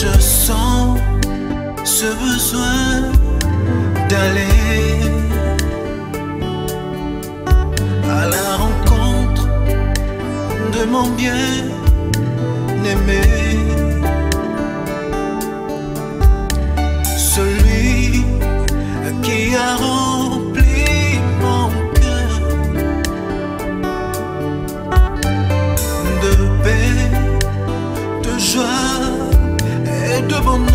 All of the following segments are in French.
Je sens ce besoin d'aller à la rencontre de mon bien-aimé, celui qui a rempli mon cœur de paix, de joie et de bonheur.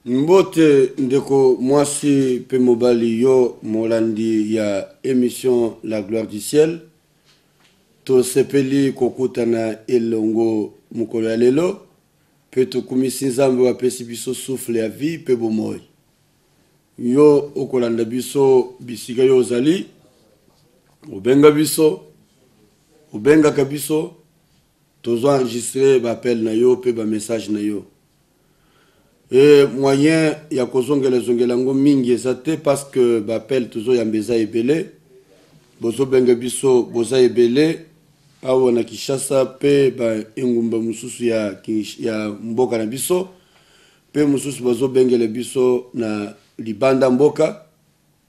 Mbote ndeko mwasi pe mobali yo molandi ya émission La Gloire du Ciel. To sepeli kokutana elongo mukolo ya lelo. Pe to kumisi nzambe wa pesi biso souffle ya vie pe bomoi. Yo okolanda biso bisika yo ozali. Obenga biso. Obenga kabiso. Tozo enregistrer ba appel na yo pe ba message na yo. Et moyen ya kozongela zongelango mingi ezate parce que bapel toujours ya mbeza ebele bozo benga biso boza ebele awa na Kishasa pe ba engumba mususu ya mboka na biso pe mususu bozo bengele biso na libanda mboka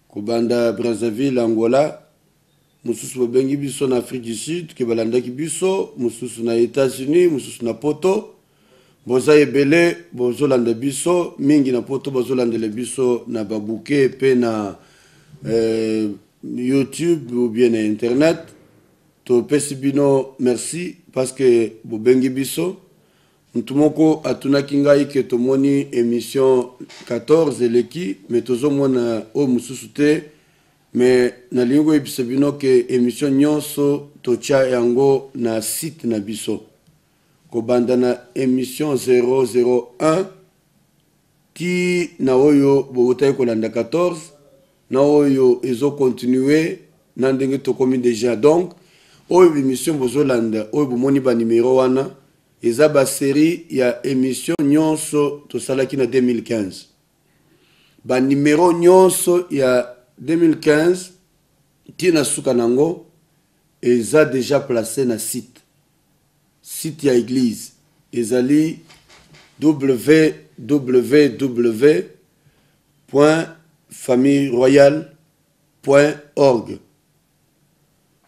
kubanda Brazzaville Angola mususu bo bengi biso na Afrique du Sud ke balandaki biso mususu na États-Unis mususu na Poto. Boza ebele bozolanda biso mingi na poto bozolanda biso na babuke pe na YouTube ou bien na internet to pesi bino merci parce que bobengi biso ntumoko atunaki ngai ke tomoni émission 14 eleki mais tozomona o mususu te mais na lingo ebisa bino ke émission nyonso tocha yango na site na biso Kobandana émission 001 qui na oyo boutaye kolanda 14 na oyo ezo continuer na ndenge to komi déjà donc oyo émission bozolanda oyo bomoni ba numéro wana eza ba série ya émission nyonso to salaki na 2015 ba numéro nyonso ya 2015 tina suka nango eza déjà placé na site ya église ezali www.familleroyale.org.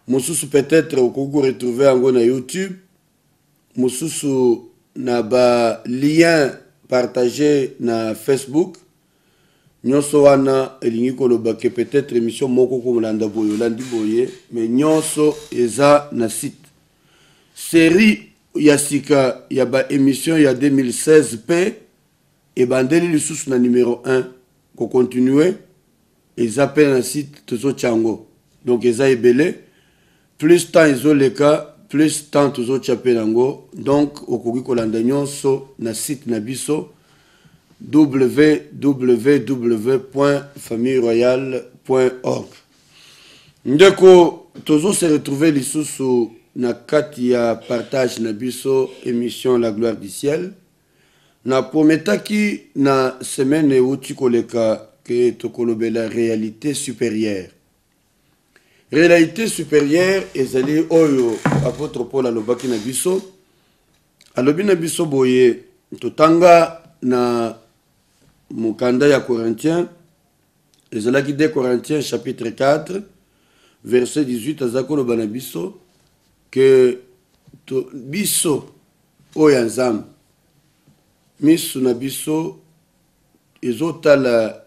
Mususu peut-être okoku retrouver yango na YouTube, mususu na ba lien partagé na Facebook. Nyonso wana elingi koloba ke peut-être émission moko ko mulanda boyo landi boye mais nyonso eza na site. Série Yasika yaba émission ya 2016 P et bandeli lisusu na numéro 1 ko continuer et appelle un site tozo chango donc eza ebele plus temps izoleka plus temps tozo chapelango donc okoki kolanda nyonso na site na biso www.familleroyale.org. Ndeko tozo se retrouver lisusu na kati ya partage na biso émission La Gloire du Ciel. Na prometaki na semaine uti koleka ke tokolobela réalité supérieure. Réalité supérieure ezali oyo apôtre Paul alobaki na biso. Alobi na biso boye totanga na mukanda ya Corinthiens ezalaki 2 Corinthiens chapitre 4 verset 18 azakoloba na biso que biso oyanzam misu na biso ezotala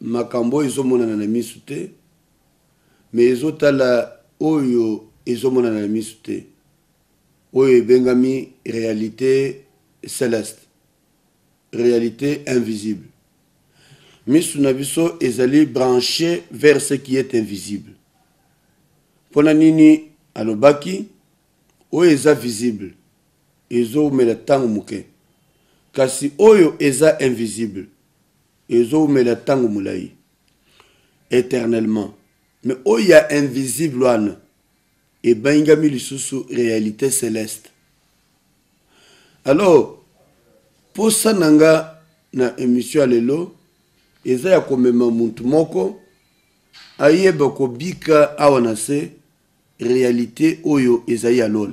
makambo ezomonana na misu te mais ezotala oyo ezomonana na misu te oyo ebengami réalité céleste, réalité invisible. Misu na biso ezali branché vers ce qui est invisible. Pona nini alobaki oyo eza visible ezomela tango muke kasi oyo eza invisible ezomela tango mulai éternellement mais oyo ya invisible wana ebengami lisusu réalité céleste. Alors posa nanga na émission lelo eza ya komema muntu moko ayeba kobika awa na se réalité oyo ezali alol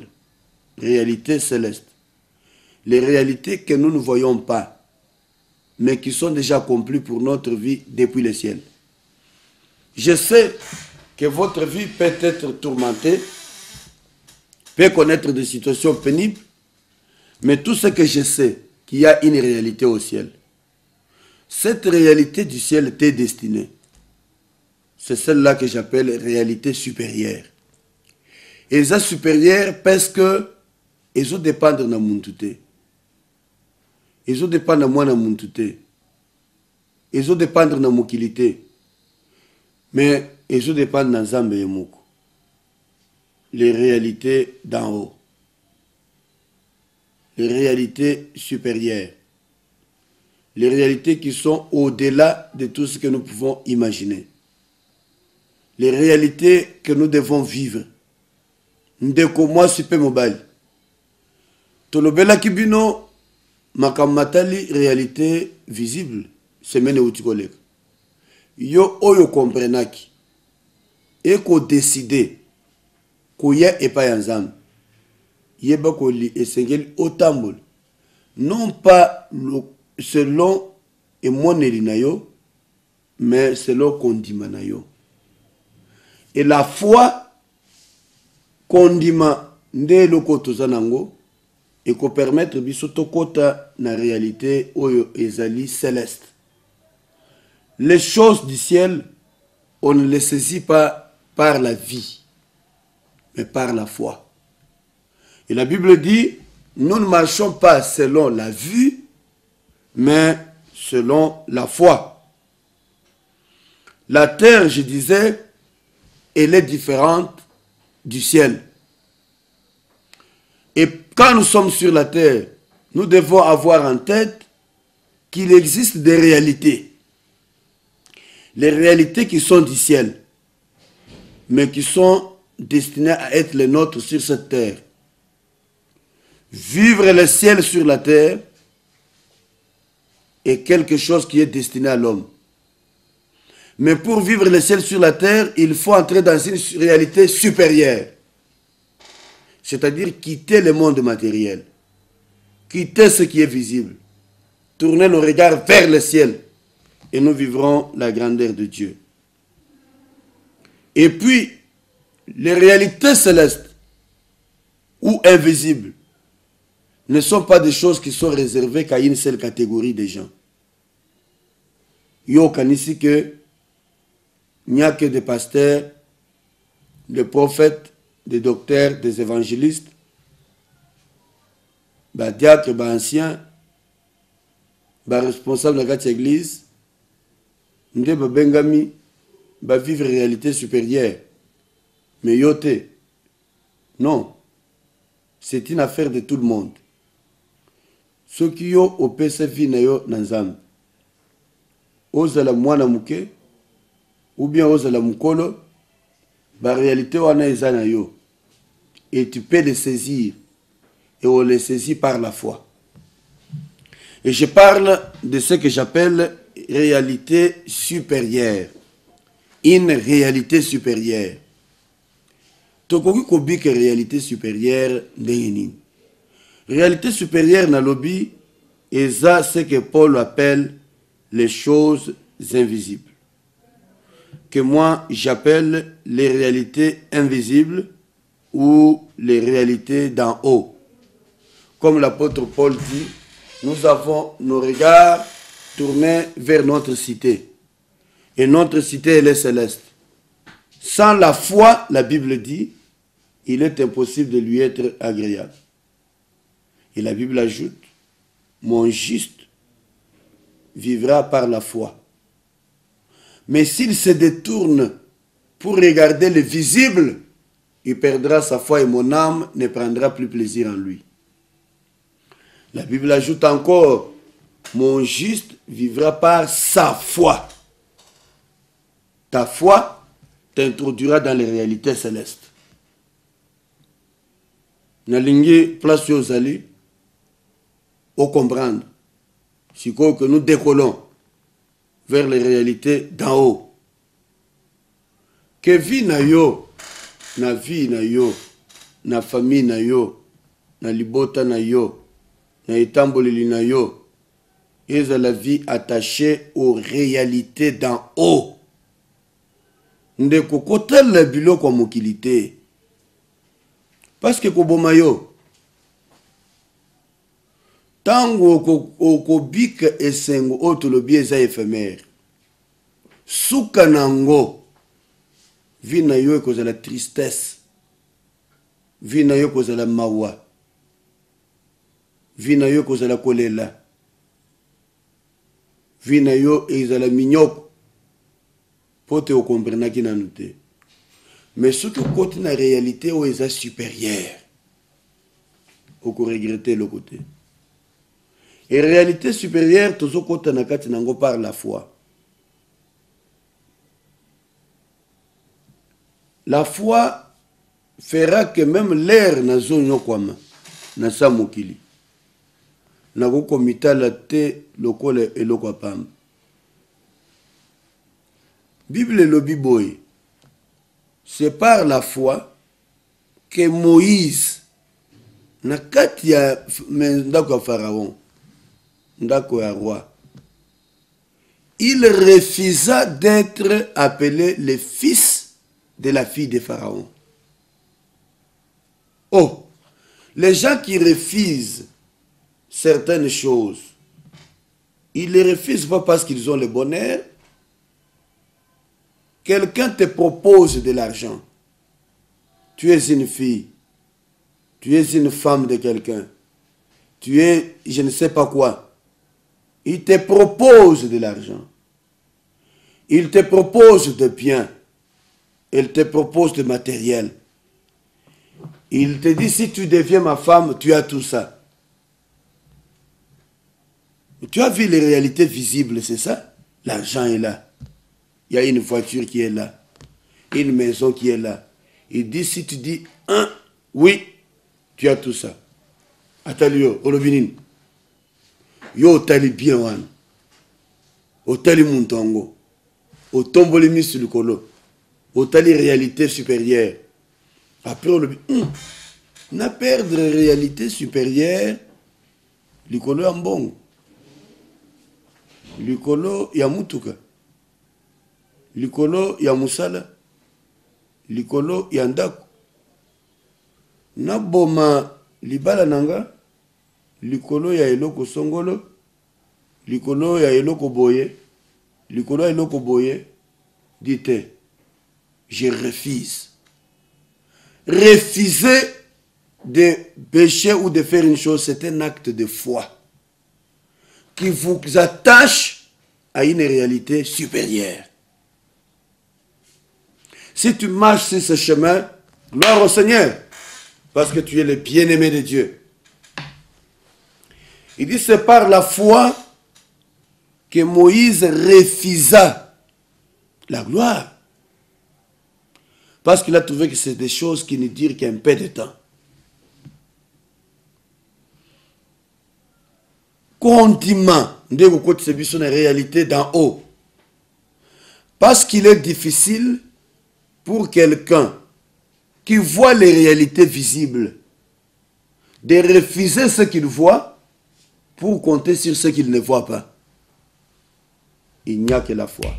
réalités célestes. Les réalités que nous ne voyons pas, mais qui sont déjà accomplies pour notre vie depuis le ciel. Je sais que votre vie peut être tourmentée, peut connaître des situations pénibles, mais tout ce que je sais, qu'il y a une réalité au ciel. Cette réalité du ciel t'est destinée. C'est celle-là que j'appelle réalité supérieure. Et ça supérieure parce que ils ont dépendre de mon tout. Ils ont dépendre de moi dans mon tout. Ils ont dépendre de mon qualité. Mais ils ont dépendre de Nzambe et Moko. Les réalités d'en haut. Les réalités supérieures. Les réalités qui sont au-delà de tout ce que nous pouvons imaginer. Les réalités que nous devons vivre. Ndeko moi super mobile. Tolobela kibino makamatali réalité visible. Semaine où tu collègues. Yo oyo comprenaki. Et qu'on décide. Qu'on y a et pas ensemble. Yeba ko li esengeli otambol. Non pas selon et mon elinayo, mais selon kondimanayo. Et la foi kondima nde loko tozanango et ko permettre bisoto kota na réalité oyo ezali céleste. Les choses du ciel, on ne les saisit pas par la vie, mais par la foi. Et la Bible dit, nous ne marchons pas selon la vue, mais selon la foi. La terre, je disais, elle est différente du ciel. Et quand nous sommes sur la terre, nous devons avoir en tête qu'il existe des réalités. Les réalités qui sont du ciel, mais qui sont destinées à être les nôtres sur cette terre. Vivre le ciel sur la terre est quelque chose qui est destiné à l'homme. Mais pour vivre le ciel sur la terre, il faut entrer dans une réalité supérieure. C'est-à-dire quitter le monde matériel. Quitter ce qui est visible. Tourner nos regards vers le ciel. Et nous vivrons la grandeur de Dieu. Et puis, les réalités célestes ou invisibles ne sont pas des choses qui sont réservées qu'à une seule catégorie de gens. Yo kanisi que il n'y a que des pasteurs, des prophètes, des docteurs, des évangélistes, des diacres, des anciens, des responsables de l'église, des bengami, des vivre réalité supérieure. Mais yote, non, c'est une affaire de tout le monde. Ceux qui ont au PCV nayo nanzam, ozala mwana muke, ou bien ozala mukolo, la réalité wana ezana yo. Et tu peux les saisir, et on les saisit par la foi. Et je parle de ce que j'appelle réalité supérieure. Une réalité supérieure. Tokoki kobi que réalité supérieure ndengeni. Réalité supérieure na lobi et ça ce que Paul appelle les choses invisibles. Que moi j'appelle les réalités invisibles ou les réalités d'en haut. Comme l'apôtre Paul dit, nous avons nos regards tournés vers notre cité. Et notre cité, elle est céleste. Sans la foi, la Bible dit, il est impossible de lui être agréable. Et la Bible ajoute, mon juste vivra par la foi. Mais s'il se détourne pour regarder le visible, il perdra sa foi et mon âme ne prendra plus plaisir en lui. La Bible ajoute encore, mon juste vivra par sa foi. Ta foi t'introduira dans les réalités célestes. Nalingi place aux alliés, au comprendre. Si que nous décollons vers les réalités d'en haut. Que vie na yo, na vie na yo, na famille na yo, na libota na yo, na etamboleli na yo, et la vie attachée aux réalités d'en haut. Ndeko kotala biloko ya mokili te. Parce que koboma yo, tango okobika esengo oyo tolobi eza éphémère, suka nango vi na yo ekozala tristesse, vi na yo ekozala mawa, vi na yo ekozala kolela, vi na yo ezala minyoko. Pote au comprenaki nanu te. Mais ce que côté na réalité où est supérieur, au regretter le côté. Et réalité supérieure, tout ce côté na kati nango par la foi. La foi fera que même l'air na zone kwama na samokili. Na ko komita la te lokole eloko pam. Bible le Biboy, c'est par la foi que Moïse, na kati ya ndako ya Pharaon, ndako ya roi, il refusa d'être appelé le fils de la fille de Pharaon. Oh, les gens qui refusent certaines choses, ils les refusent pas parce qu'ils ont le bonheur. Quelqu'un te propose de l'argent. Tu es une fille. Tu es une femme de quelqu'un. Tu es je ne sais pas quoi. Il te propose de l'argent. Il te propose de biens. Il te propose de matériel. Il te dit si tu deviens ma femme, tu as tout ça. Tu as vu les réalités visibles, c'est ça? L'argent est là. Il y a une voiture qui est là, une maison qui est là. Il dit, si tu dis un, oui, tu as tout ça. Atalio, olobinin. Yo otali bien wan. Otali muntongo. Otomboli mis sur le colo. Otali réalité supérieure. Après olobinin. Na perdre réalité supérieure. Likolo ya mbongo. Likolo ya mutuka. Likolo ya musala, likolo ya ndako. Naboma libala nanga, likolo ya eloko songolo, likolo ya eloko boye, likolo ya eloko boye, dites, je refuse. Refuser de pécher ou de faire une chose, c'est un acte de foi qui vous attache à une réalité supérieure. Si tu marches sur ce chemin, gloire au Seigneur, parce que tu es le bien-aimé de Dieu. Il dit, c'est par la foi que Moïse refusa la gloire. Parce qu'il a trouvé que c'est des choses qui ne durent qu'un peu de temps. Condiment, de côté c'est une réalité d'en haut. Parce qu'il est difficile pour quelqu'un qui voit les réalités visibles de refuser ce qu'il voit pour compter sur ce qu'il ne voit pas. Il n'y a que la foi.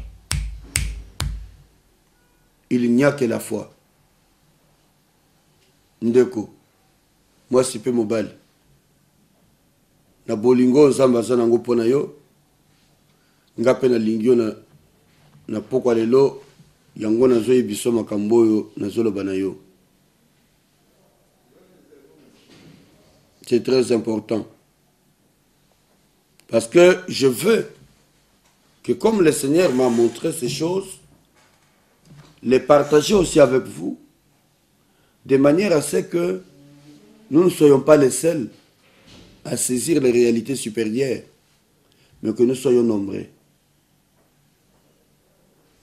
Il n'y a que la foi. Ndeko, moi si peu mobile. Na bolingo nzamba za nango pona yo. Ngape na lingio na pokwa lelo. Yango nazo yebiso makambo oyo nazoloba na yo. C'est très important. Parce que je veux que comme le Seigneur m'a montré ces choses, les partager aussi avec vous, de manière à ce que nous ne soyons pas les seuls à saisir les réalités supérieures, mais que nous soyons nombreux.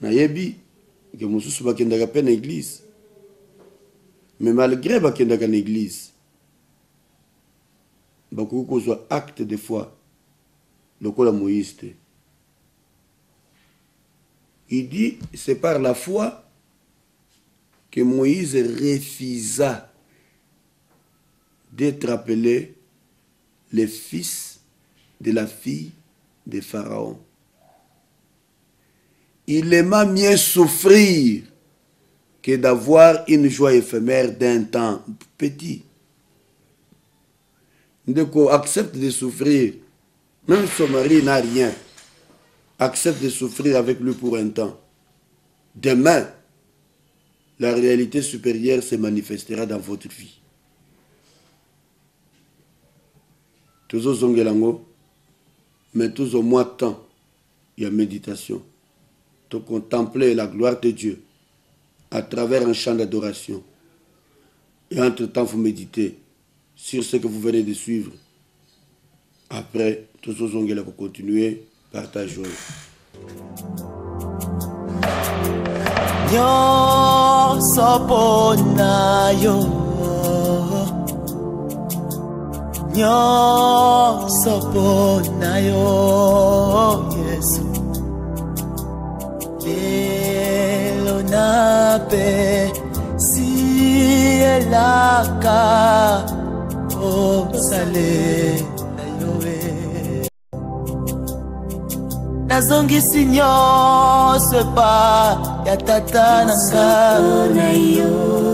Nayebi, que mosusu bakendaka pe na église, mais malgré bakendaka na église, bakoki kozwa acte de foi lokola Moïse te. Il dit, c'est par la foi que Moïse refusa d'être appelés les fils de la fille de Pharaon. Il aima mieux souffrir que d'avoir une joie éphémère d'un temps petit. Donc, accepte de souffrir. Même son mari n'a rien. Accepte de souffrir avec lui pour un temps. Demain, la réalité supérieure se manifestera dans votre vie. Tous aux ongelango, mais tous au moins temps, il y a méditation. De contempler la gloire de Dieu à travers un chant d'adoration. Et entre-temps, vous méditez sur ce que vous venez de suivre. Après, tous aux ongles pour continuer, partageons. Yo sopona yo, yo sopona yo, Yesu. Lelo nape si elaka o sale ayoe. Nazongisi nyonso pa ya tata nanga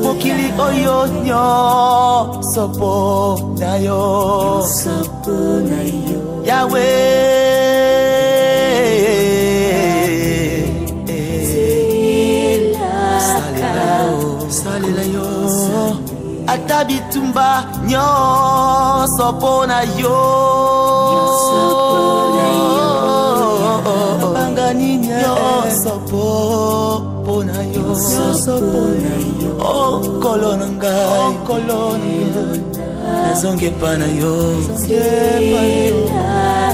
mokili oyo nyonso po na yo Yahweh. Salela yo ata bitumba nyonso po na yo bangani nyonso po na yo oh kolona ngai nazonge pa na yo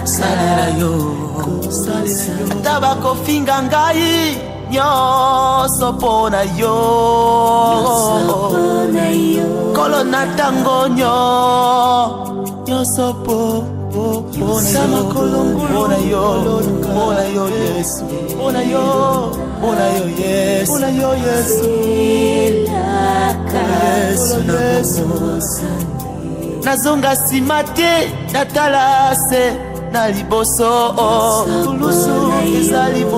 salela yo ata bakofinga ngai nyonso po na yo kolona tango nyonso po na yo Yesu po na yo Yesu nazonga nsima te natala se na liboso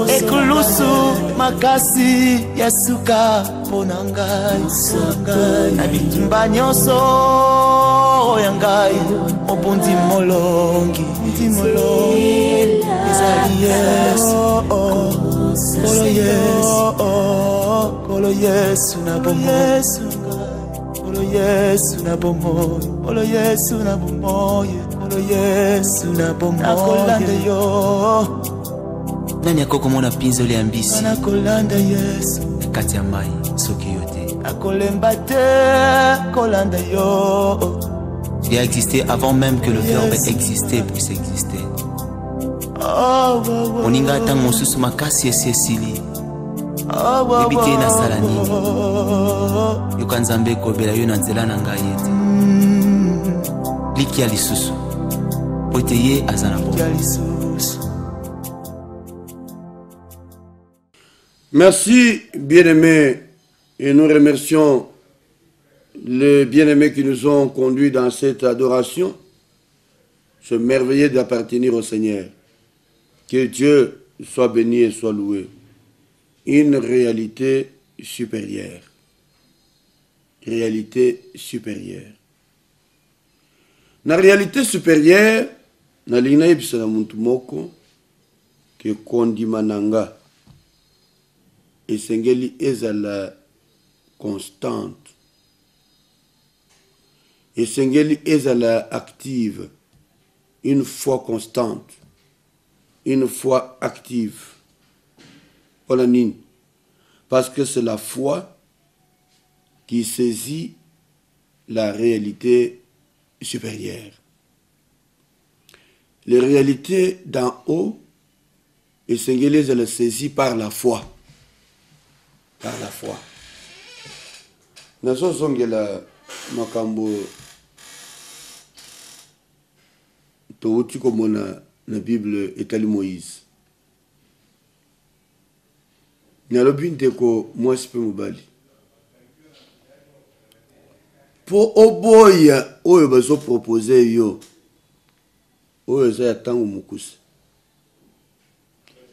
ekulusu makasi ya suka mpo na ngai na bitumba nyonso ya ngai mobundi molongi ezali Yesu kolo Yesu na bomoi kolo Yesu na bomoi kolo Yesu na bomoi Yesu na bomoi nakolanda yo nani akokomona pinzoli ya mbisi nakolanda Yesu kati ya mai soki yo te akolemba te kolanda yo. Il a existé avant même que le verbe exister puisse exister. Moninga tang mosusu makasi esesili ebite na sala nini yoka nzambe ekobela yo na nzela na ngai ete likia lisusu po ete ye aza na bomoi. Merci bien-aimés et nous remercions les bien-aimés qui nous ont conduits dans cette adoration. Je merveilleux d'appartenir au Seigneur. Que Dieu soit béni et soit loué. Une réalité supérieure. Réalité supérieure. La réalité supérieure, na lina yebisana muntu moko ke kondimananga esengeli ezala constante. Esengeli ezala active. Une foi constante. Une foi active. Parce que c'est la foi qui saisit la réalité supérieure. Les réalités d'en haut, et Sengeli, elle est saisie par la foi. Par la foi. Nazo Zongela Makambo Touti comme la Bible etali Moïse. Nyalobin teko moi sipe mobali. po oboya oyo bazo proposer yo oyo za ya tango mukusa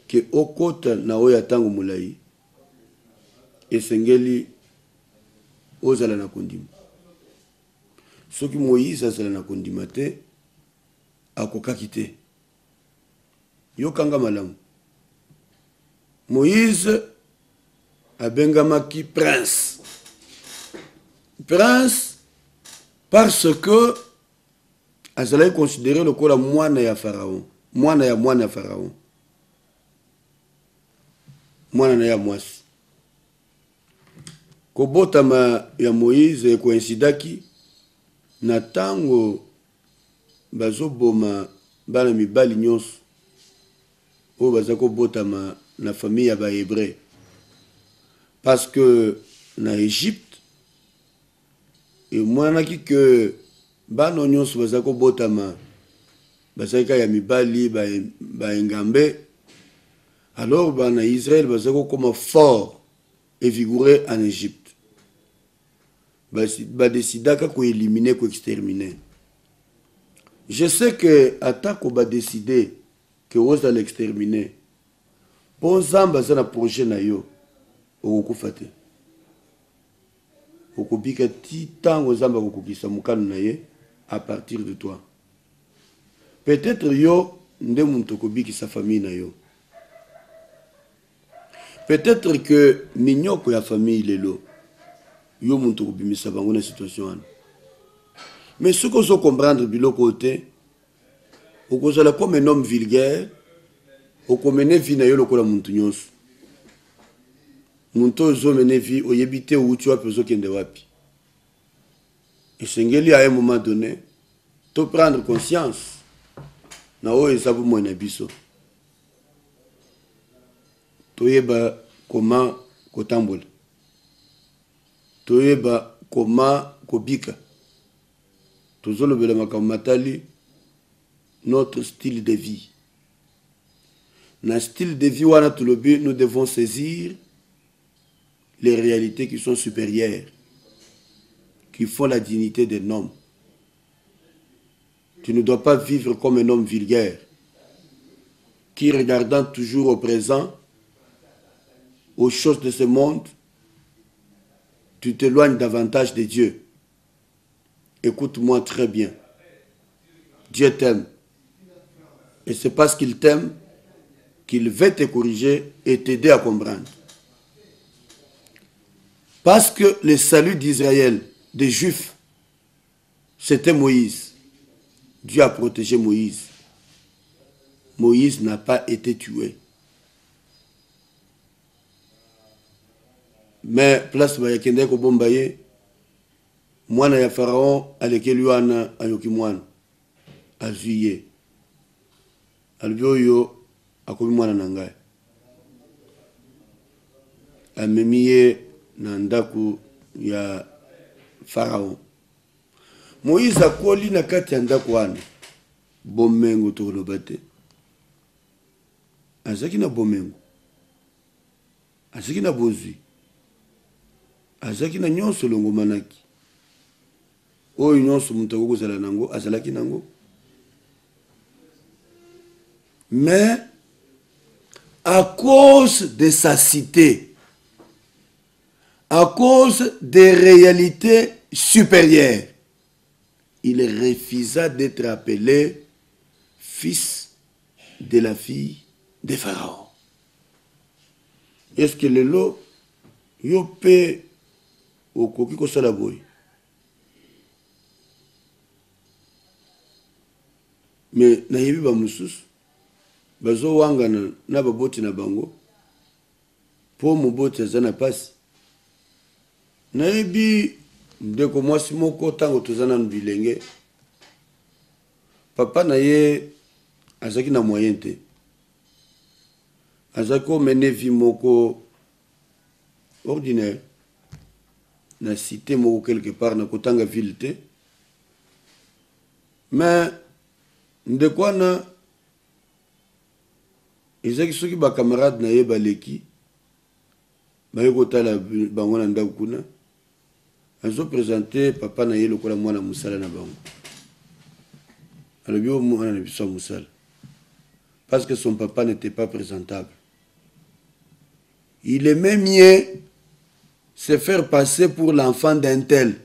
ke okota na oyo ya tango mulai esengeli ozala na kondima soki Moïse azala na kondima te akokaki te yokanga malamu Moïse abengamaki prince parce que azalaki considéré lokola mwana ya Pharaon mwana ya Pharaon mwana na ya mwasi kobotama ya Moïse koinsidaki na tango bazoboma bana mibali nyonso oyo baza kobotama na famille ya bahébreu parce que na Égypte emonanaki ke bana nyonso baza kobotama bazalika ya mibali baengambe alors bana Israël baza kokoma fort et vigoureux en Égypte badesidaka koéliminer koexterminer. Je sais que atako badeside que oza l'exterminer po nzambe aza na projet na yo okokufa te okobika ti ntango nzambe akokokisa mokano na ye à partir de toi. Peut-être yo nde muntu okobikisa famille na yo. Peut-être que minyoko ya famille lelo yo muntu okobimisa bango na situation wana. Mais ce qu'on doit comprendre biloko te okozala comme un homme vulgaire okomene vi na yo lokola muntu nyonso. Muntu ozomene vi oyebi te outi wapi ozokende wapi. Esengeli à un moment donné to prendre conscience na oyo eza bomoi na biso toyeba comment kotambola toyeba comment kobika tozolobela makambo matali notre style de vie. Na style de vie wana tulobi nous devons saisir les réalités qui sont supérieures, qui font la dignité d'un homme. Tu ne dois pas vivre comme un homme vulgaire, qui regardant toujours au présent, aux choses de ce monde, tu t'éloignes davantage de Dieu. Écoute-moi très bien. Dieu t'aime. Et c'est parce qu'il t'aime qu'il veut te corriger et t'aider à comprendre. Parce que le salut d'Israël, des Juifs, c'était Moïse. Dieu a protégé Moïse. Moïse n'a pas été tué. Mais place bayakende ko bombaye mwana ya Pharaon alekeli wana ayoki mwana azuye alibyoyo akomi mwana na ngai amemiye na ndaku ya Pharaon. Moïse akoli na kati ya ndaku wana bomengo toloba te azaki na bomengo azaki na bozwi azaki na nyonso longo manaki oyo nyonso mutu akokozala nango azalaki nango. Mais à cause de sa cité, à cause des réalités supérieures, il refusa d'être appelé fils de la fille de Pharaon. Est-ce que le lot yope okoki kosala boy? Mais nayebi ba mususu bazo wangana na baboti na bango po moboti azana pasi nayebi ndeko mwasi moko tango tozana bilenge papa na ye azaki na moyen te azako mene vie moko ordinaire na cité moko quelque part na kotanga ville te. Mais ndeko wana ezaki soki ba camarade na ye baleki baye kotala bango na ndako kuna Ils ont présenté papa na yelo kola mwana musala na bango. Alors bio mwana na biso musala. Parce que son papa n'était pas présentable. Il aimait mieux se faire passer pour l'enfant d'un tel.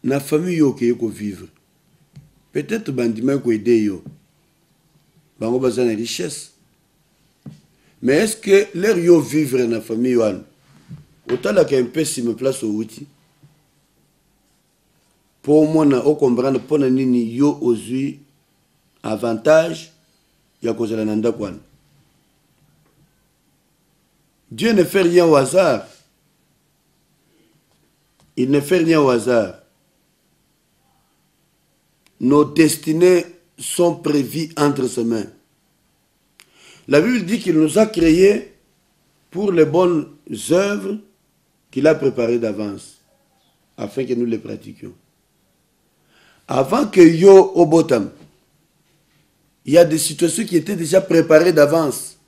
Na famille yo ke ko vivre. Peut-être bandima ko aider yo. Bango bazana richesse. Mais est-ce que leur yo vivre na famille yo autant là qu'un peu si me place au outil. Pour moi na o comprendre pour na nini yo ozui avantage ya kozala na ndako wana. Dieu ne fait rien au hasard. Il ne fait rien au hasard. Nos destinées sont prévues entre ses mains. La Bible dit qu'il nous a créés pour les bonnes œuvres qu'il a préparées d'avance, afin que nous les pratiquions. Avant que yo au bottom, il y a des situations qui étaient déjà préparées d'avance.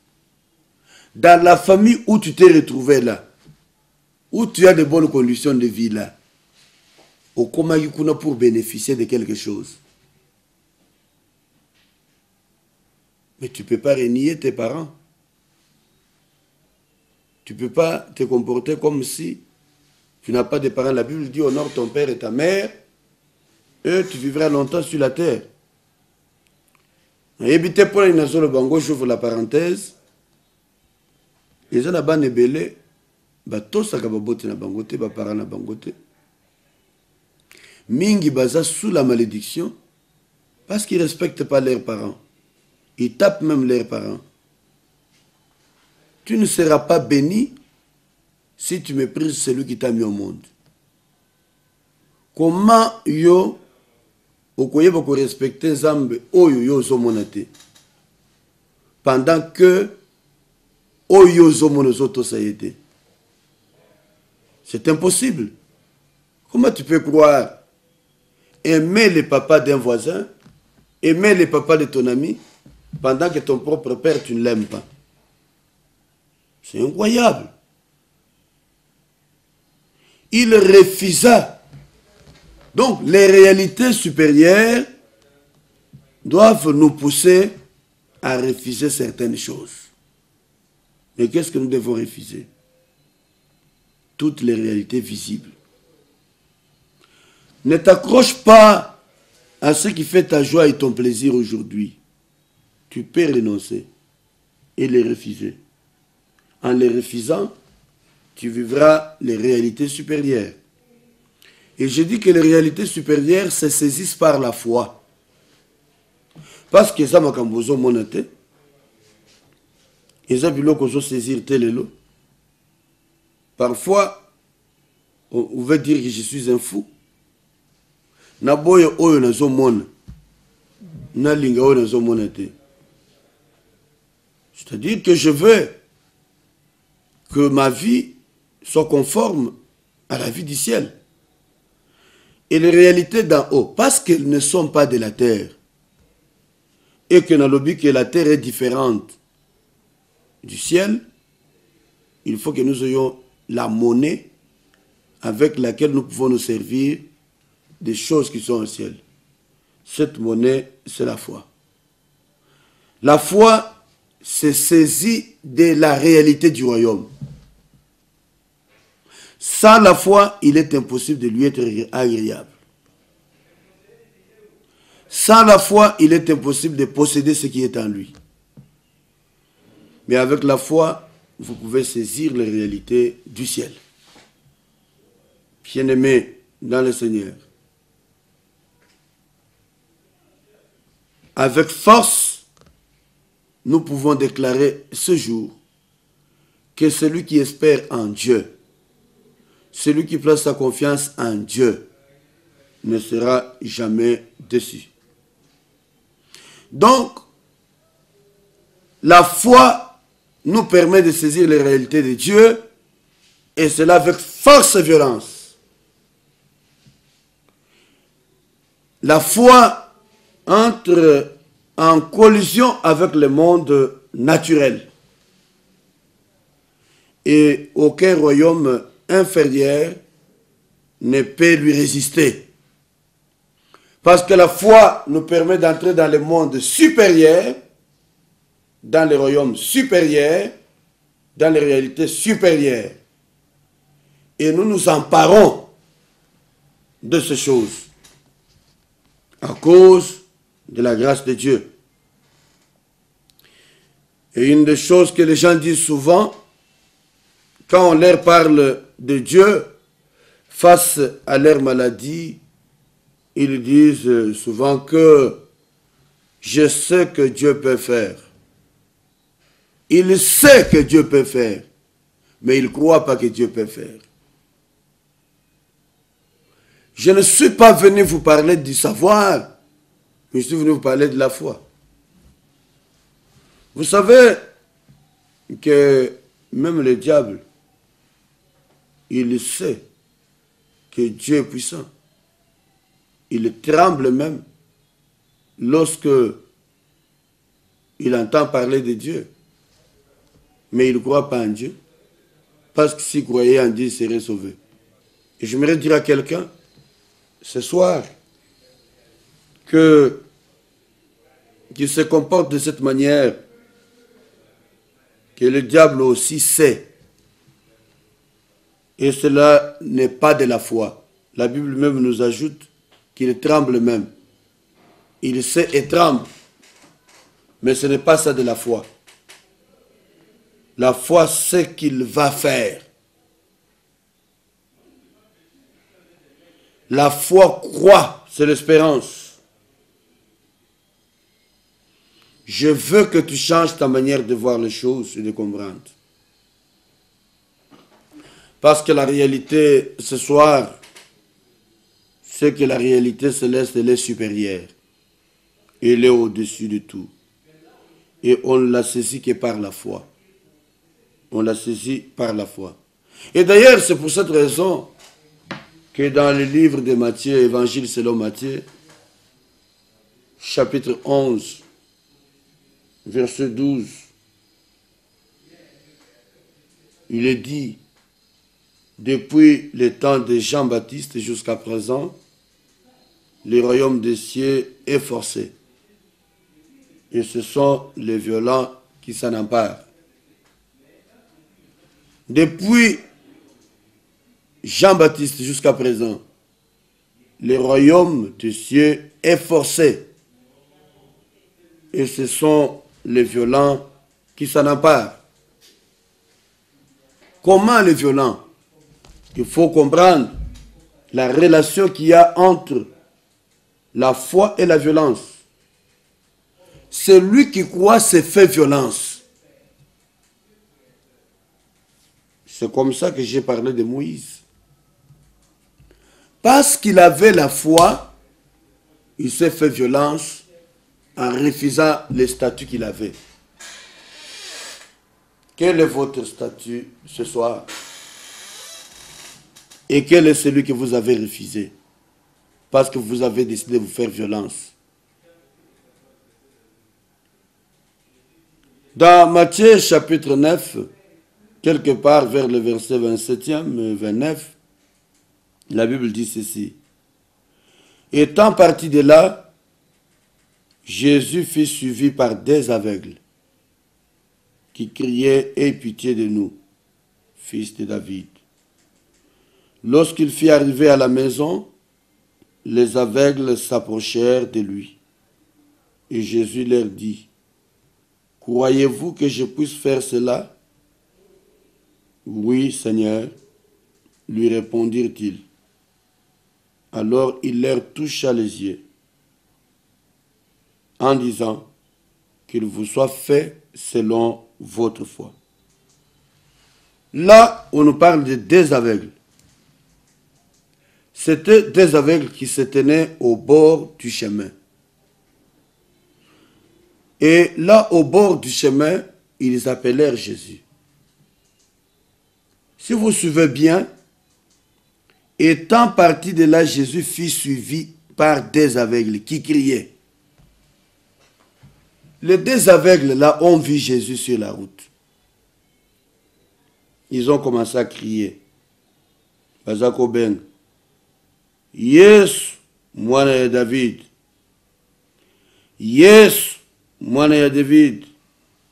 Dans la famille où tu t'es retrouvé là, où tu as de bonnes conditions de vie là, au Komayukuna pour bénéficier de quelque chose. Mais tu ne peux pas renier tes parents. Tu ne peux pas te comporter comme si tu n'as pas de parents. La Bible dit honore ton père et ta mère, et tu vivras longtemps sur la terre. Évitez pour les nations le bango, j'ouvre la parenthèse. Les gens là-bas ne belé, tous à kababote na bangote, parents na bangote. Mingi baza sous la malédiction parce qu'ils ne respectent pas leurs parents. Ils tapent même leurs parents. Tu ne seras pas béni si tu méprises celui qui t'a mis au monde. Comment yo okoye boko respecter Zambe oyo yo zo monate pendant que oyo zo monozoto ça y était. C'est impossible. Comment tu peux croire aimer le papa d'un voisin, aimer le papa de ton ami, pendant que ton propre père, tu ne l'aimes pas? C'est incroyable. Il refusa. Donc, les réalités supérieures doivent nous pousser à refuser certaines choses. Mais qu'est-ce que nous devons refuser? Toutes les réalités visibles. Ne t'accroche pas à ce qui fait ta joie et ton plaisir aujourd'hui. Tu peux renoncer et les refuser. En les refusant, tu vivras les réalités supérieures. Et je dis que les réalités supérieures se saisissent par la foi. Parce que ça m'a cambozo monate. Et ça biloko zo saisir telelo. Parfois, on veut dire que je suis un fou. Na boyo oyo na zo mona. Na linga oyo na zo monate. C'est-à-dire que je veux que ma vie soit conforme à la vie du ciel. Et les réalités d'en haut, parce qu'elles ne sont pas de la terre, et que dans le but que la terre est différente du ciel, il faut que nous ayons la monnaie avec laquelle nous pouvons nous servir des choses qui sont au ciel. Cette monnaie, c'est la foi. La foi se saisit de la réalité du royaume. Sans la foi, il est impossible de lui être agréable. Sans la foi, il est impossible de posséder ce qui est en lui. Mais avec la foi, vous pouvez saisir les réalités du ciel. Bien-aimés dans le Seigneur, avec force, nous pouvons déclarer ce jour que celui qui espère en Dieu, celui qui place sa confiance en Dieu, ne sera jamais déçu. Donc, la foi nous permet de saisir les réalités de Dieu, et cela avec force et violence. La foi entre en collision avec le monde naturel. et aucun royaume inférieur ne peut lui résister. Parce que la foi nous permet d'entrer dans le monde supérieur, dans les royaumes supérieurs, dans les réalités supérieures. Et nous nous emparons de ces choses à cause de la grâce de Dieu. Et une des choses que les gens disent souvent, quand on leur parle de Dieu face à leur maladie, ils disent souvent que je sais que Dieu peut faire. Il sait que Dieu peut faire, mais il ne croit pas que Dieu peut faire. Je ne suis pas venu vous parler du savoir, mais je suis venu vous parler de la foi. Vous savez que même le diable, il sait que Dieu est puissant. Il tremble même lorsque il entend parler de Dieu. Mais il ne croit pas en Dieu. Parce que s'il croyait en Dieu, il serait sauvé. Et j'aimerais dire à quelqu'un, ce soir, qu'il se comporte de cette manière, que le diable aussi sait. Et cela n'est pas de la foi. La Bible même nous ajoute qu'il tremble même. Il sait et tremble. Mais ce n'est pas ça de la foi. La foi sait qu'il va faire. La foi croit, c'est l'espérance. Je veux que tu changes ta manière de voir les choses et de comprendre. Parce que la réalité, ce soir, c'est que la réalité céleste, elle est supérieure. Elle est au-dessus de tout. Et on l'a saisi que par la foi. On l'a saisi par la foi. Et d'ailleurs, c'est pour cette raison que dans le livre de Matthieu, Évangile selon Matthieu, chapitre 11, verset 12, il est dit, depuis le temps de Jean-Baptiste jusqu'à présent, le royaume des cieux est forcé. Et ce sont les violents qui s'en emparent. Depuis Jean-Baptiste jusqu'à présent, le royaume des cieux est forcé. Et ce sont les violents qui s'en emparent. Comment les violents? Il faut comprendre la relation qu'il y a entre la foi et la violence. Celui qui croit se fait violence. C'est comme ça que j'ai parlé de Moïse. Parce qu'il avait la foi, il s'est fait violence en refusant les statuts qu'il avait. Quel est votre statut ce soir? Et quel est celui que vous avez refusé? Parce que vous avez décidé de vous faire violence. Dans Matthieu chapitre 9, quelque part vers le verset 27e, 29, la Bible dit ceci. Étant parti de là, Jésus fut suivi par des aveugles qui criaient « Aie pitié de nous, fils de David ». Lorsqu'il fut arrivé à la maison, les aveugles s'approchèrent de lui. Et Jésus leur dit, « Croyez-vous que je puisse faire cela ?» « Oui, Seigneur, lui répondirent-ils. Alors il leur toucha les yeux, en disant, « Qu'il vous soit fait selon votre foi. » Là, on nous parle de deux aveugles. C'était des aveugles qui se tenaient au bord du chemin. Et là, au bord du chemin, ils appelèrent Jésus. Si vous suivez bien, étant parti de là, Jésus fut suivi par des aveugles qui criaient. Les deux aveugles là ont vu Jésus sur la route. ils ont commencé à crier. Bazako Ben. Yes, mwana ya David. Yes, mwana ya David.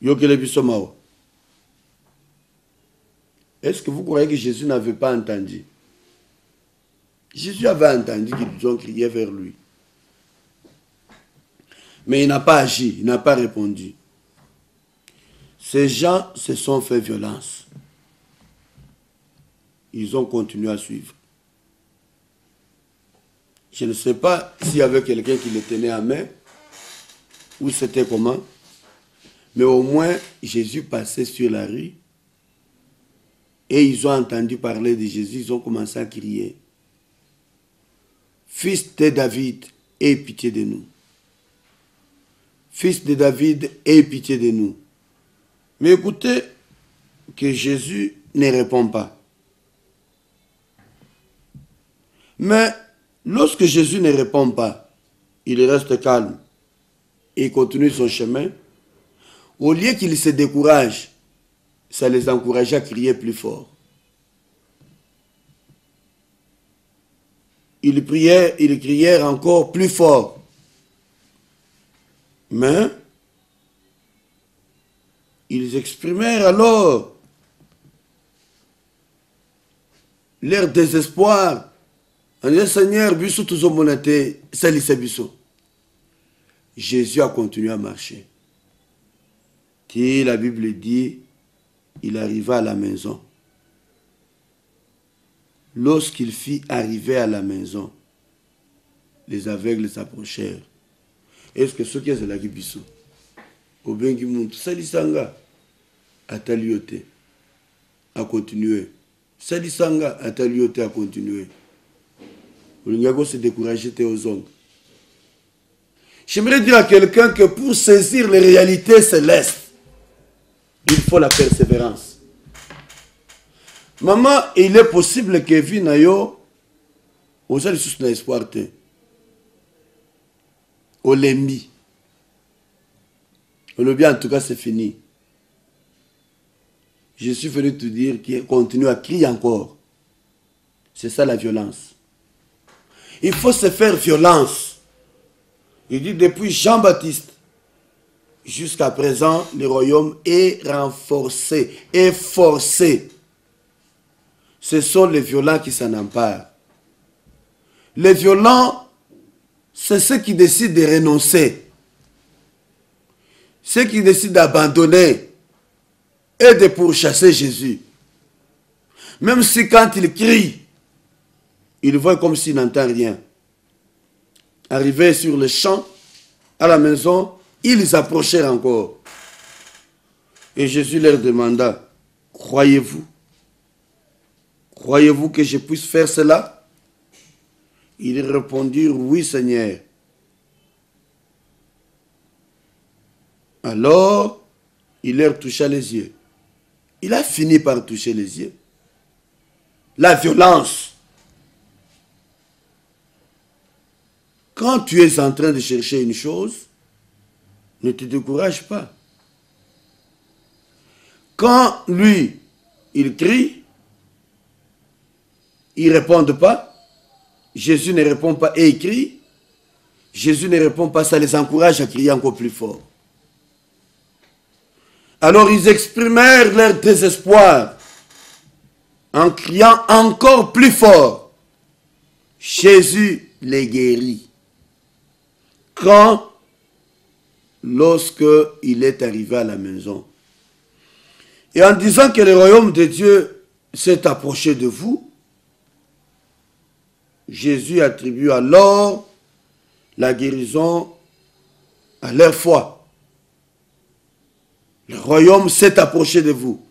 Yokele biso mawa. Est-ce que vous croyez que Jésus n'avait pas entendu? Jésus avait entendu qu'ils ont crié vers lui. Mais il n'a pas agi, il n'a pas répondu. Ces gens se sont fait violence. Ils ont continué à suivre. Je ne sais pas s'il y avait quelqu'un qui les tenait à main ou c'était comment. Mais au moins, Jésus passait sur la rue et ils ont entendu parler de Jésus. Ils ont commencé à crier. Fils de David, aie pitié de nous. Fils de David, aie pitié de nous. Mais écoutez que Jésus ne répond pas. Mais lorsque Jésus ne répond pas, il reste calme et continue son chemin. Au lieu qu'il se décourage, ça les encourageait à crier plus fort. Ils crièrent encore plus fort. Mais ils exprimèrent alors leur désespoir en disant, Seigneur, biso tous monate, salisse biso. Jésus a continué à marcher. Et la Bible dit, il arriva à la maison. Lorsqu'il fit arriver à la maison, les aveugles s'approchèrent. Est-ce que ce qui est là qui biso? Au bien qui monte, salisanga, à taliote, à continuer. Salisanga, à taliote, à continuer. Olingago se décourager aux hommes. J'aimerais dire à quelqu'un que pour saisir les réalités célestes, il faut la persévérance. Maman, il est possible que vie na yo, aux gens sous espoir te, au lembi. Le bien en tout cas c'est fini. Je suis venu te dire qu'il continue à crier encore. C'est ça la violence. Il faut se faire violence. Il dit depuis Jean-Baptiste jusqu'à présent, le royaume est renforcé, est forcé. Ce sont les violents qui s'en emparent. Les violents, c'est ceux qui décident de renoncer. Ceux qui décident d'abandonner et de pourchasser Jésus. Même si quand il crie, il voit comme s'il n'entend rien. Arrivés sur le champ, à la maison, ils approchèrent encore. Et Jésus leur demanda, croyez-vous? Croyez-vous que je puisse faire cela? Ils répondirent, oui Seigneur. Alors, il leur toucha les yeux. Il a fini par toucher les yeux. La violence. Quand tu es en train de chercher une chose, ne te décourage pas. Quand lui, il crie, ils ne répondent pas. Jésus ne répond pas et il crie. Jésus ne répond pas, ça les encourage à crier encore plus fort. Alors ils exprimèrent leur désespoir en criant encore plus fort. Jésus les guérit. Lorsque il est arrivé à la maison. Et en disant que le royaume de Dieu s'est approché de vous, Jésus attribue alors la guérison à leur foi. Le royaume s'est approché de vous.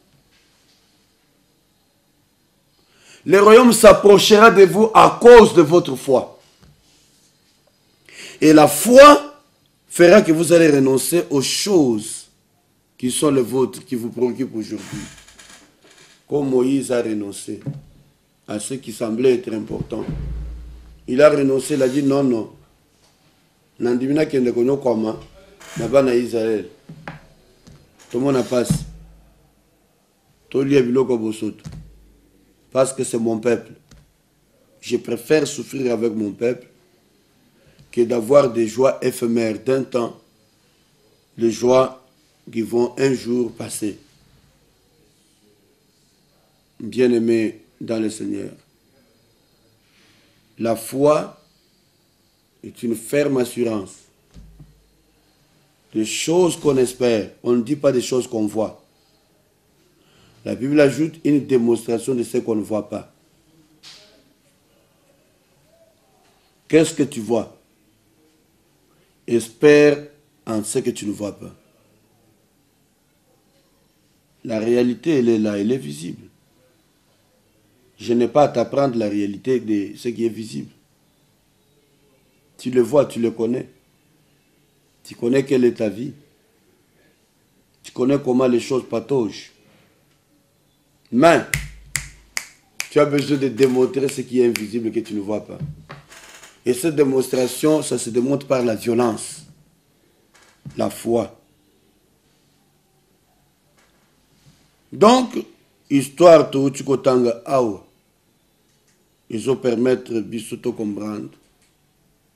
Le royaume s'approchera de vous à cause de votre foi. Et la foi fera que vous allez renoncer aux choses qui sont les vôtres, qui vous préoccupent aujourd'hui. Comme Moïse a renoncé à ce qui semblait être important. Il a renoncé, il a dit non, non. Nandimina kende kono koma, nabana Israël. Tout le monde a passé. Parce que c'est mon peuple. Je préfère souffrir avec mon peuple que d'avoir des joies éphémères d'un temps, des joies qui vont un jour passer. Bien-aimés dans le Seigneur, la foi est une ferme assurance des choses qu'on espère. On ne dit pas des choses qu'on voit. La Bible ajoute une démonstration de ce qu'on ne voit pas. Qu'est-ce que tu vois? Espère en ce que tu ne vois pas. La réalité, elle est là, elle est visible. Je n'ai pas à t'apprendre la réalité de ce qui est visible. Tu le vois, tu le connais. Tu connais quelle est ta vie. Tu connais comment les choses pataugent. Mais, tu as besoin de démontrer ce qui est invisible et que tu ne vois pas. Et cette démonstration, ça se démontre par la violence, la foi. Donc, histoire de Uchikotanga Awa, ils ont permettre de comprendre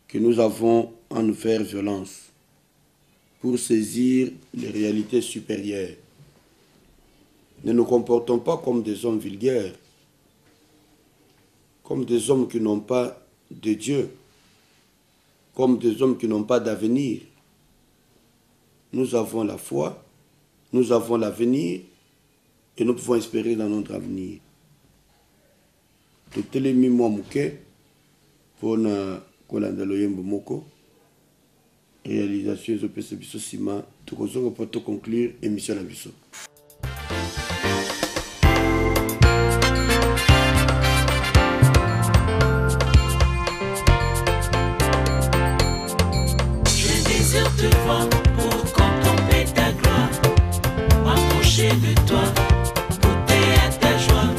que nous avons à nous faire violence pour saisir les réalités supérieures. Ne nous comportons pas comme des hommes vulgaires, comme des hommes qui n'ont pas de Dieu, comme des hommes qui n'ont pas d'avenir. Nous avons la foi, nous avons l'avenir et nous pouvons espérer dans notre avenir. Totelemi mwa muke pona kolanda loyembo moko réalisation ezopesa biso sima tokozonga po to conclure émission na biso. Je désire te voir pour contempler ta gloire, m'approcher de toi, goûter à ta joie.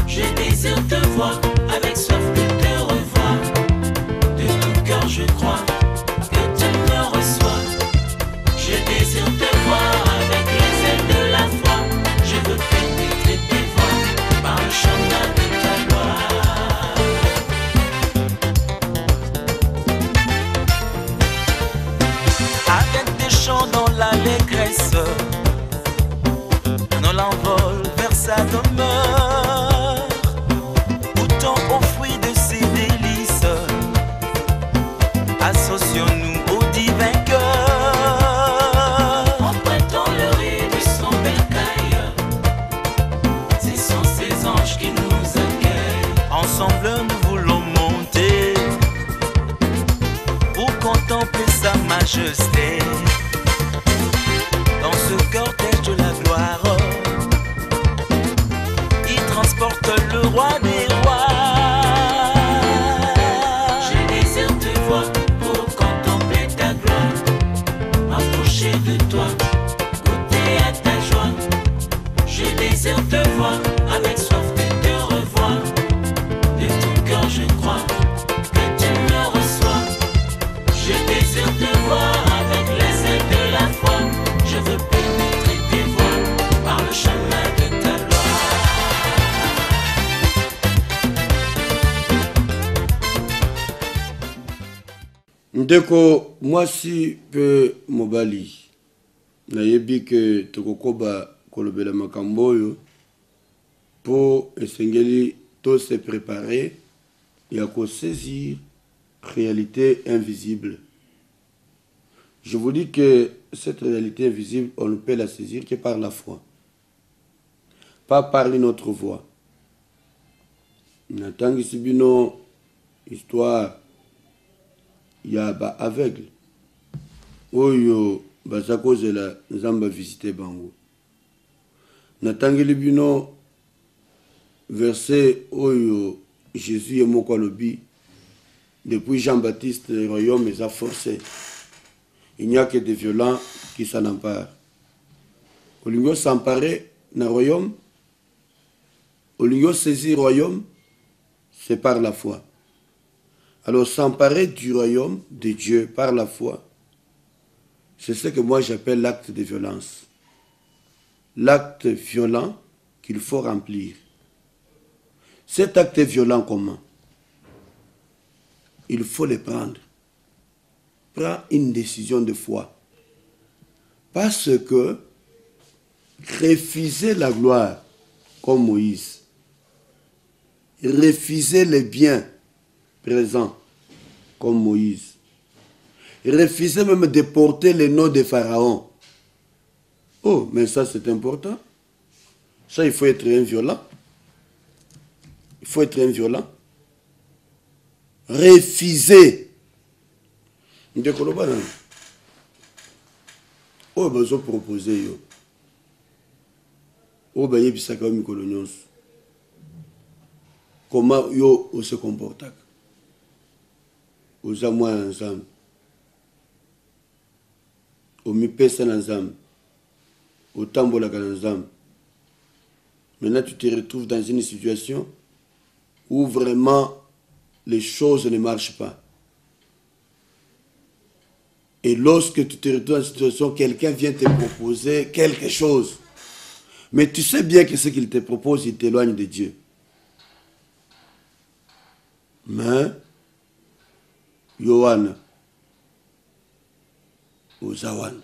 Je désire te voir avec soif de te revoir. De tout cœur je crois que tu me reçois. Je désire te voir avec les ailes de la foi. Je veux pénétrer tes voies par le chemin de ta gloire. Avec des chants dans l'allégresse, nous l'envol vers sa demeure. Au fruit de ses délices, associons-nous au divin cœur. Empruntons le riz de son bercail, ce sont ces anges qui nous accueillent. Ensemble nous voulons monter pour contempler sa majesté. Dans ce cortège de la gloire, il transporte le roi des rois. De toi, goûter à ta joie. Je désire te voir avec soif de te revoir. De tout cœur je crois que tu me reçois. Je désire te voir avec les ailes de la foi. Je veux pénétrer tes voies par le chemin de ta gloire. Ndeko, moi si peu mobali. Nayebi que tokokoba kolobela makamboyo pour esengeli to se préparer et à saisir réalité invisible. Je vous dis que cette réalité invisible, on ne peut la saisir que par la foi, pas par une autre voie. Natangi sibino histoire ya ba aveugle oyo bazakozela nzamba visiter bango. Natangeli bino verset oyo Jésus est moko alobi depuis Jean-Baptiste le royaume est forcé. Il n'y a que des violents qui s'en emparent. Olingo s'emparer na royaume, olingo saisir royaume, c'est par la foi. Alors s'emparer du royaume de Dieu par la foi, c'est ce que moi j'appelle l'acte de violence. L'acte violent qu'il faut remplir. Cet acte violent comment? Il faut le prendre. Prends une décision de foi. Parce que refuser la gloire comme Moïse, refuser les biens présents comme Moïse, refuser même de porter le nom de Pharaon. Oh, mais ça c'est important. Ça, il faut être inviolent. Il faut être inviolent. Refuser. Oh, ben, ils proposé, yo. Oh, ben, il y a des coloniaux. Comment yo se comporte? Aux amours ensemble. Au mipesa ensemble. Au tambola ensemble. Maintenant, tu te retrouves dans une situation où vraiment les choses ne marchent pas. Et lorsque tu te retrouves dans une situation, quelqu'un vient te proposer quelque chose. Mais tu sais bien que ce qu'il te propose, il t'éloigne de Dieu. Mais, Yohan, Ozawan,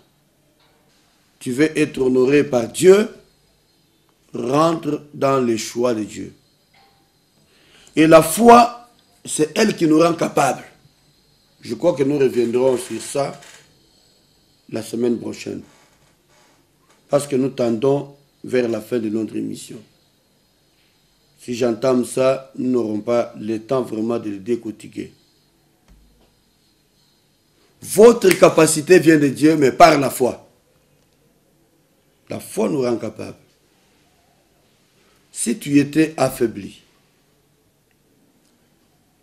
tu veux être honoré par Dieu, rentre dans le choix de Dieu. Et la foi, c'est elle qui nous rend capables. Je crois que nous reviendrons sur ça la semaine prochaine. Parce que nous tendons vers la fin de notre émission. Si j'entame ça, nous n'aurons pas le temps vraiment de le décortiquer. Votre capacité vient de Dieu, mais par la foi. La foi nous rend capables. Si tu étais affaibli,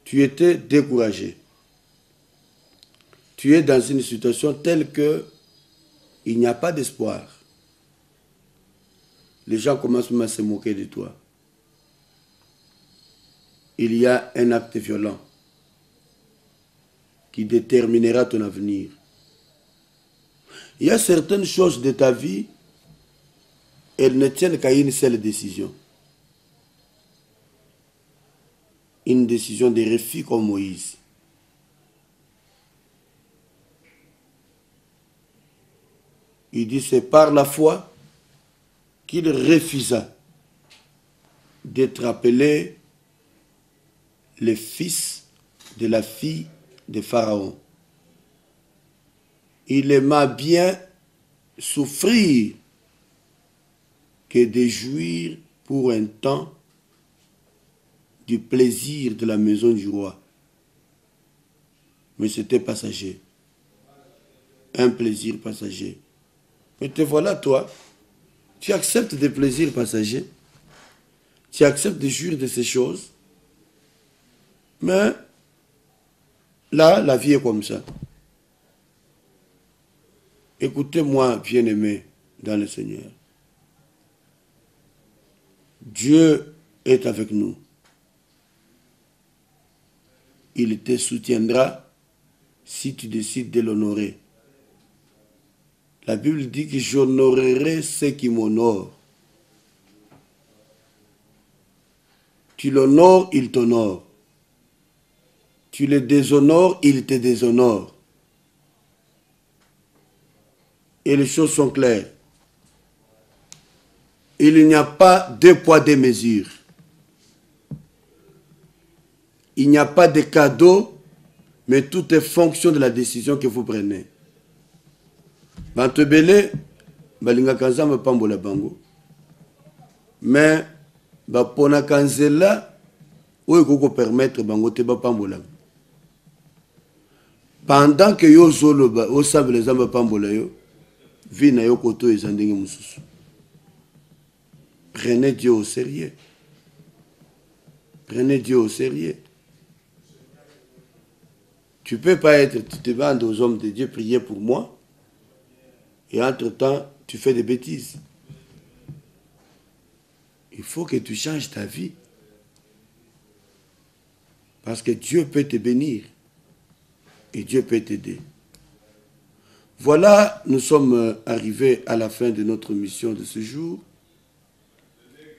tu étais découragé, tu es dans une situation telle que il n'y a pas d'espoir. Les gens commencent même à se moquer de toi. Il y a un acte violent qui déterminera ton avenir. Il y a certaines choses de ta vie, elles ne tiennent qu'à une seule décision. Une décision de refus comme Moïse. Il dit, c'est par la foi qu'il refusa d'être appelé le fils de la fille de Pharaon. Il aima bien souffrir que de jouir pour un temps du plaisir de la maison du roi. Mais c'était passager. Un plaisir passager. Mais te voilà, toi, tu acceptes des plaisirs passagers, tu acceptes de jouir de ces choses, mais là, la vie est comme ça. Écoutez-moi, bien-aimés dans le Seigneur. Dieu est avec nous. Il te soutiendra si tu décides de l'honorer. La Bible dit que j'honorerai ceux qui m'honorent. Tu l'honores, il t'honore. Tu le déshonores, il te déshonore. Et les choses sont claires. Il n'y a pas deux poids, deux mesures. Il n'y a pas de cadeau, mais tout est fonction de la décision que vous prenez. Bantebele, balinga kanzamba pambola bango. Mais, bapona kanzela, ou koko permettre bango te ba pambola. Pendant que yo zolo ba, o sabe les amba pambola yo, vi na yo koto ezandenge mususu. Prenez Dieu au sérieux. Prenez Dieu au sérieux. Tu ne peux pas être, tu te demandes aux hommes de Dieu, priez pour moi. Et entre-temps, tu fais des bêtises. Il faut que tu changes ta vie. Parce que Dieu peut te bénir. Et Dieu peut t'aider. Voilà, nous sommes arrivés à la fin de notre mission de ce jour.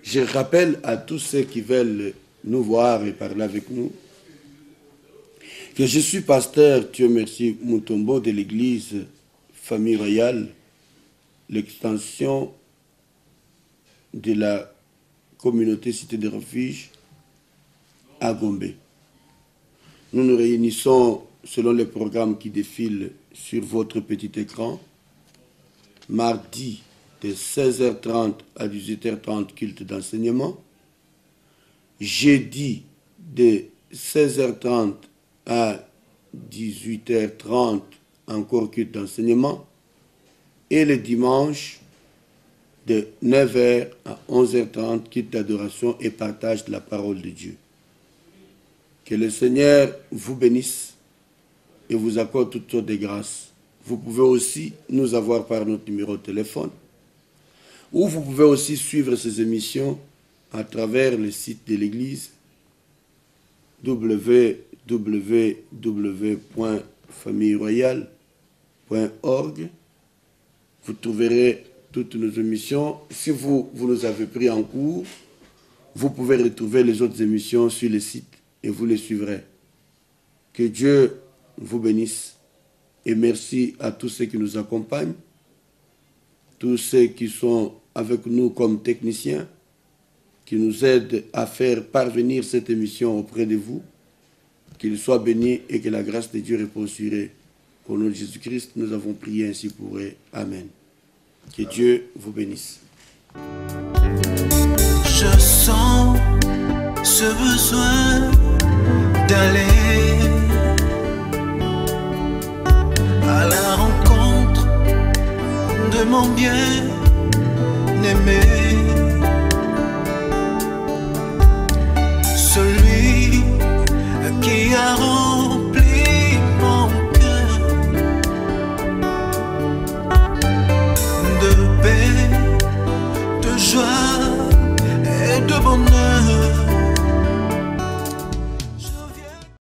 Je rappelle à tous ceux qui veulent nous voir et parler avec nous que je suis pasteur Dieu merci Mutombo de l'église Famille Royale, l'extension de la communauté Cité de Refuge à Gombe. Nous nous réunissons selon les programmes qui défilent sur votre petit écran. Mardi de 16h30 à 18h30, culte d'enseignement. Jeudi de 16h30 à 18h30, encore culte d'enseignement. Et le dimanche de 9h à 11h30, culte d'adoration et partage de la parole de Dieu. Que le Seigneur vous bénisse et vous accorde toutes sortes de grâces. Vous pouvez aussi nous avoir par notre numéro de téléphone, ou vous pouvez aussi suivre ces émissions à travers le site de l'église www.familleroyale.org. Vous trouverez toutes nos émissions. Si vous nous avez pris en cours, vous pouvez retrouver les autres émissions sur le site et vous les suivrez. Que Dieu vous bénisse et merci à tous ceux qui nous accompagnent, tous ceux qui sont avec nous comme techniciens, qui nous aident à faire parvenir cette émission auprès de vous. Qu'ils soient bénis et que la grâce de Dieu repose sur eux. Au nom de Jésus-Christ, nous avons prié ainsi pour eux. Amen. Que Dieu vous bénisse. Je sens ce besoin d'aller à la rencontre de mon bien-aimé, celui qui a rempli mon cœur de paix, de joie et de bonheur.